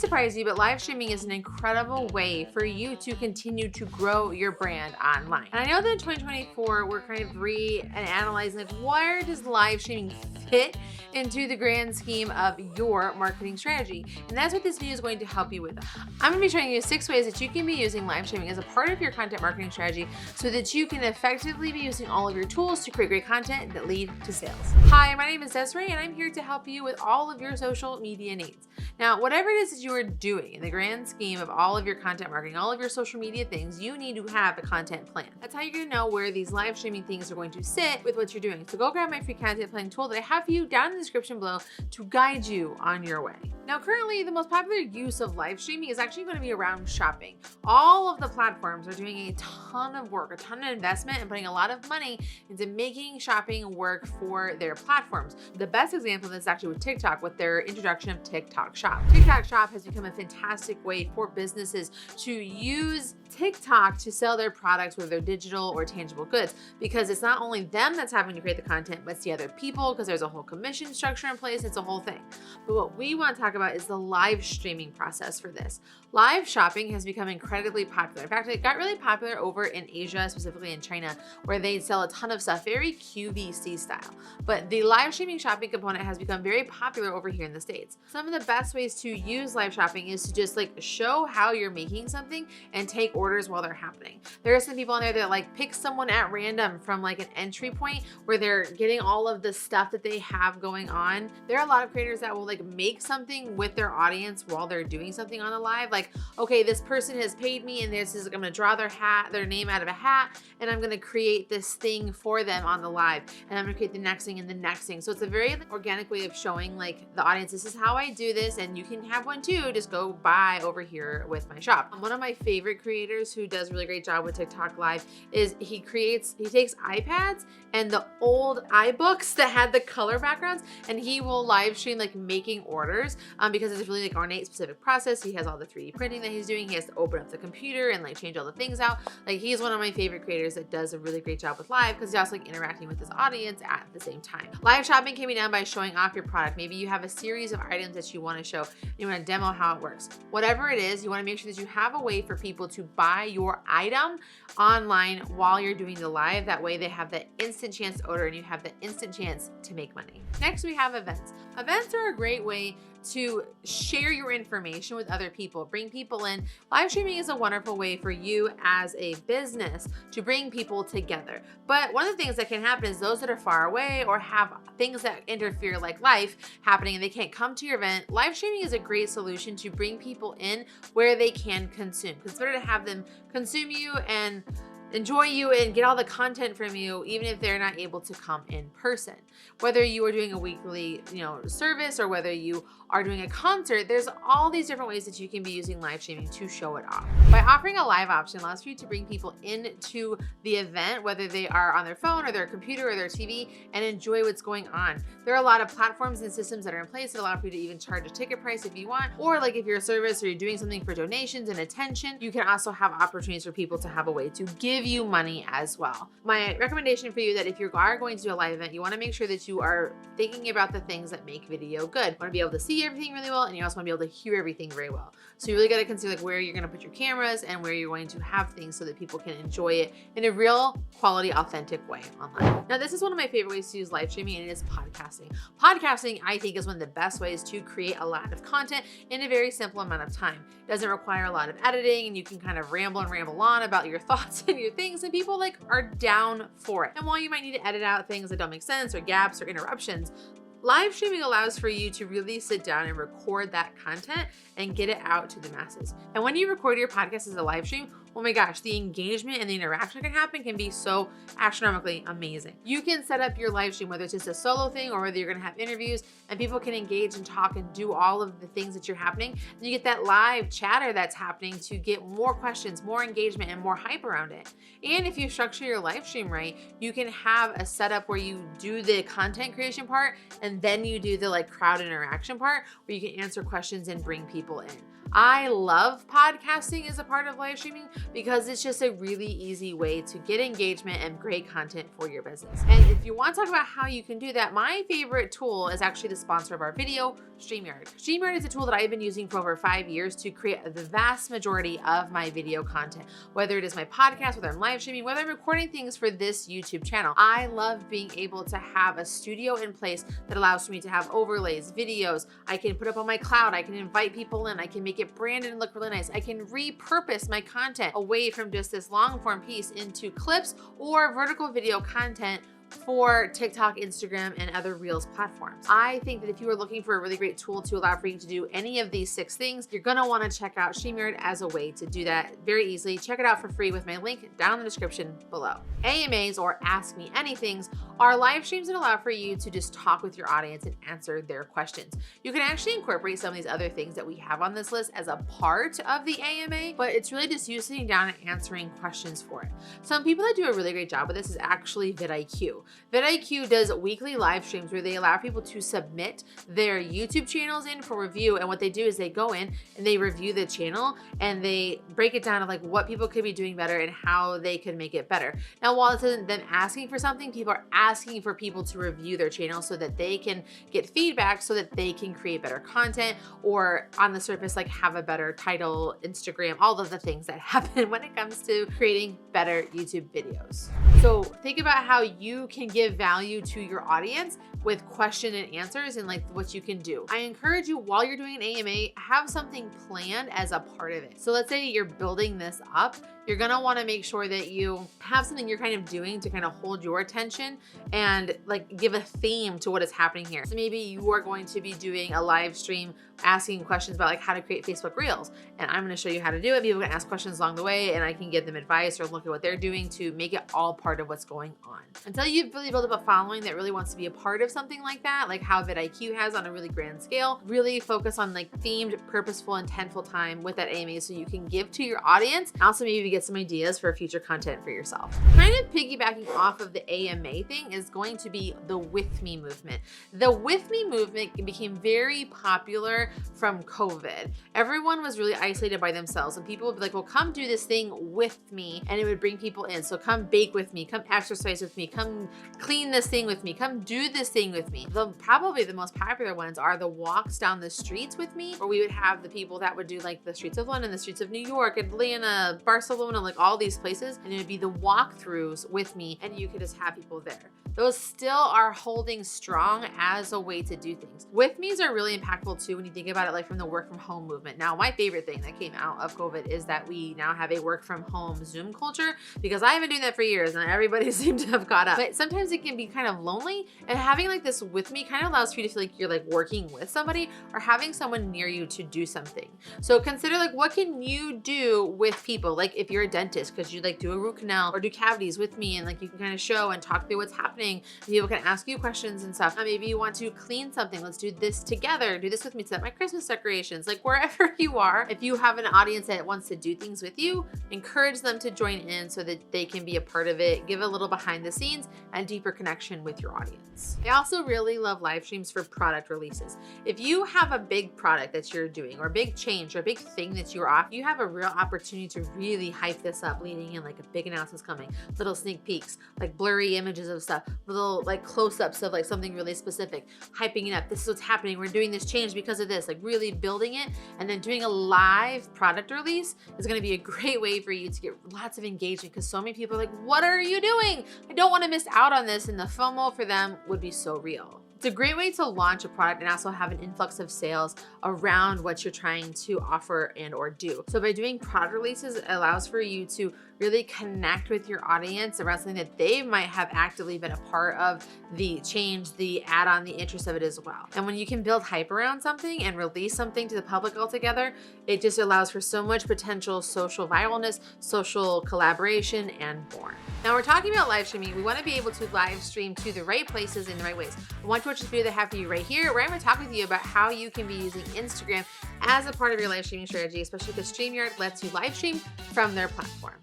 might surprise you, but live streaming is an incredible way for you to continue to grow your brand online. And I know that in 2024, we're kind of analyzing like, where does live streaming fit into the grand scheme of your marketing strategy? And that's what this video is going to help you with. I'm going to be showing you 6 ways that you can be using live streaming as a part of your content marketing strategy so that you can effectively be using all of your tools to create great content that lead to sales. Hi, my name is Desiree, and I'm here to help you with all of your social media needs. Now, whatever it is that you are doing in the grand scheme of all of your content marketing, all of your social media things, you need to have a content plan. That's how you're going to know where these live streaming things are going to sit with what you're doing. So go grab my free content planning tool that I have for you down in the description below to guide you on your way. Now, currently, the most popular use of live streaming is actually going to be around shopping. All of the platforms are doing a ton of work, a ton of investment, and putting a lot of money into making shopping work for their platforms. The best example of this is actually with TikTok, with their introduction of TikTok Shop. TikTok Shop has become a fantastic way for businesses to use TikTok to sell their products, whether they're digital or tangible goods, because it's not only them that's having to create the content, but it's the other people, because there's a whole commission structure in place. It's a whole thing. But what we want to talk about is the live streaming process for this. Live shopping has become incredibly popular. In fact, it got really popular over in Asia, specifically in China, where they sell a ton of stuff, very QVC style. But the live streaming shopping component has become very popular over here in the States. Some of the best ways to use live shopping is to just like show how you're making something and take orders while they're happening. There are some people in there that like pick someone at random from like an entry point where they're getting all of the stuff that they have going on. There are a lot of creators that will like make something with their audience while they're doing something on the live. Like, okay, this person has paid me and this is, I'm gonna draw their name out of a hat, and I'm gonna create this thing for them on the live, and I'm gonna create the next thing and the next thing. So it's a very organic way of showing like the audience, this is how I do this, and you can have one too. Just go buy over here with my shop. One of my favorite creators who does a really great job with TikTok Live is he takes iPads and the old iBooks that had the color backgrounds, and he will live stream like making orders because it's really like ornate specific process. He has all the 3D printing that he's doing. He has to open up the computer and like change all the things out. Like, he's one of my favorite creators that does a really great job with live because he's also like interacting with his audience at the same time. Live shopping can be done by showing off your product. Maybe you have a series of items that you want to show. You want to demo how it works. Whatever it is, you want to make sure that you have a way for people to buy your item online while you're doing the live. That way they have the instant chance to order and you have the instant chance to make money. Next, we have events. Events are a great way to share your information with other people, bring people in. Live streaming is a wonderful way for you as a business to bring people together. But one of the things that can happen is those that are far away or have things that interfere like life happening and they can't come to your event, live streaming is a great solution to bring people in where they can consume. Because it's better to have them consume you and enjoy you and get all the content from you, even if they're not able to come in person. Whether you are doing a weekly, service, or whether you are doing a concert, there's all these different ways that you can be using live streaming to show it off. By offering a live option, allows for you to bring people into the event, whether they are on their phone or their computer or their TV, and enjoy what's going on. There are a lot of platforms and systems that are in place that allow for you to even charge a ticket price if you want, or like if you're a service or you're doing something for donations and attention, you can also have opportunities for people to have a way to give you money as well. My recommendation for you that if you are going to do a live event, you want to make sure that you are thinking about the things that make video good. You want to be able to see everything really well, and you also want to be able to hear everything very well. So you really got to consider like where you're going to put your cameras and where you're going to have things so that people can enjoy it in a real quality, authentic way online. Now, this is one of my favorite ways to use live streaming, and it is podcasting. Podcasting, I think, is one of the best ways to create a lot of content in a very simple amount of time. It doesn't require a lot of editing, and you can kind of ramble on about your thoughts and your things, and people are down for it. And while you might need to edit out things that don't make sense or gaps or interruptions, live streaming allows for you to really sit down and record that content and get it out to the masses. And when you record your podcast as a live stream, oh my gosh, the engagement and the interaction that can happen can be so astronomically amazing. You can set up your live stream, whether it's just a solo thing or whether you're gonna have interviews, and people can engage and talk and do all of the things that you're happening. And you get that live chatter that's happening to get more questions, more engagement, and more hype around it. And if you structure your live stream right, you can have a setup where you do the content creation part and then you do the crowd interaction part where you can answer questions and bring people in. I love podcasting as a part of live streaming because it's just a really easy way to get engagement and great content for your business. And if you want to talk about how you can do that, my favorite tool is actually the sponsor of our video, StreamYard. StreamYard is a tool that I've been using for over 5 years to create the vast majority of my video content, whether it is my podcast, whether I'm live streaming, whether I'm recording things for this YouTube channel. I love being able to have a studio in place that allows for me to have overlays, videos. I can put up on my cloud. I can invite people in. I can make it branded and look really nice. I can repurpose my content away from just this long form piece into clips or vertical video content for TikTok, Instagram, and other Reels platforms. I think that if you are looking for a really great tool to allow for you to do any of these 6 things, you're gonna wanna check out StreamYard as a way to do that very easily. Check it out for free with my link down in the description below. AMAs, or Ask Me Anythings, are live streams that allow for you to just talk with your audience and answer their questions. You can actually incorporate some of these other things that we have on this list as a part of the AMA, but it's really just you sitting down and answering questions for it. Some people that do a really great job with this is actually vidIQ. vidIQ does weekly live streams where they allow people to submit their YouTube channels in for review. And what they do is they go in and they review the channel and they break it down to like what people could be doing better and how they could make it better. Now, while it isn't them asking for something, people are asking for people to review their channel so that they can get feedback so that they can create better content, or on the surface, like have a better title, Instagram, all of the things that happen when it comes to creating better YouTube videos. So think about how you can give value to your audience with question and answers and like what you can do. I encourage you, while you're doing an AMA, have something planned as a part of it. So let's say you're building this up, you're gonna wanna make sure that you have something you're kind of doing to kind of hold your attention and like give a theme to what is happening here. So maybe you are going to be doing a live stream asking questions about like how to create Facebook Reels. And I'm gonna show you how to do it. People can ask questions along the way and I can give them advice or look at what they're doing to make it all part of what's going on. Until you've really built up a following that really wants to be a part of something like that, like how vidIQ has on a really grand scale, really focus on like themed, purposeful, intentful time with that AMA so you can give to your audience and also maybe get some ideas for future content for yourself. Kind of piggybacking off of the AMA thing is going to be the With Me movement. The With Me movement became very popular from COVID. Everyone was really isolated by themselves and people would be like, well, come do this thing with me, and it would bring people in. So come bake with me, come exercise with me, come clean this thing with me, come do this thing with me. Probably the most popular ones are the walks down the streets with me, where we would have the people that would do like the streets of London, the streets of New York, Atlanta, Barcelona, like all these places, and it would be the walkthroughs with me, and you could just have people there. Those still are holding strong as a way to do things. With me's are really impactful too when you think about it, like from the work from home movement. Now, my favorite thing that came out of COVID is that we now have a work from home Zoom culture, because I have been doing that for years and everybody seems to have caught up. But sometimes it can be kind of lonely, and having like this with me kind of allows for you to feel like you're like working with somebody or having someone near you to do something. So consider like, what can you do with people? Like if you're a dentist, could you like do a root canal or do cavities with me, and like you can kind of show and talk through what's happening. People can ask you questions and stuff. Maybe you want to clean something. Let's do this together. Do this with me, set my Christmas decorations. Like wherever you are, if you have an audience that wants to do things with you, encourage them to join in so that they can be a part of it. Give a little behind the scenes and deeper connection with your audience. I also really love live streams for product releases. If you have a big product that you're doing, or a big change, or a big thing that you're off, you have a real opportunity to really hype this up leading in, like a big announcement's coming, little sneak peeks, like blurry images of stuff, little like close-ups of like something really specific, hyping it up. This is what's happening. We're doing this change because of this, like really building it. And then doing a live product release is going to be a great way for you to get lots of engagement, because so many people are like, what are you doing? I don't want to miss out on this. And the FOMO for them would be so real. It's a great way to launch a product and also have an influx of sales around what you're trying to offer and or do. So by doing product releases, it allows for you to really connect with your audience around something that they might have actively been a part of, the change, the add-on, the interest of it as well. And when you can build hype around something and release something to the public altogether, it just allows for so much potential social viralness, social collaboration, and more. Now we're talking about live streaming. We want to be able to live stream to the right places in the right ways. I want to watch this video that I have for you right here, where I'm going to talk with you about how you can be using Instagram as a part of your live streaming strategy, especially because StreamYard lets you live stream from their platform.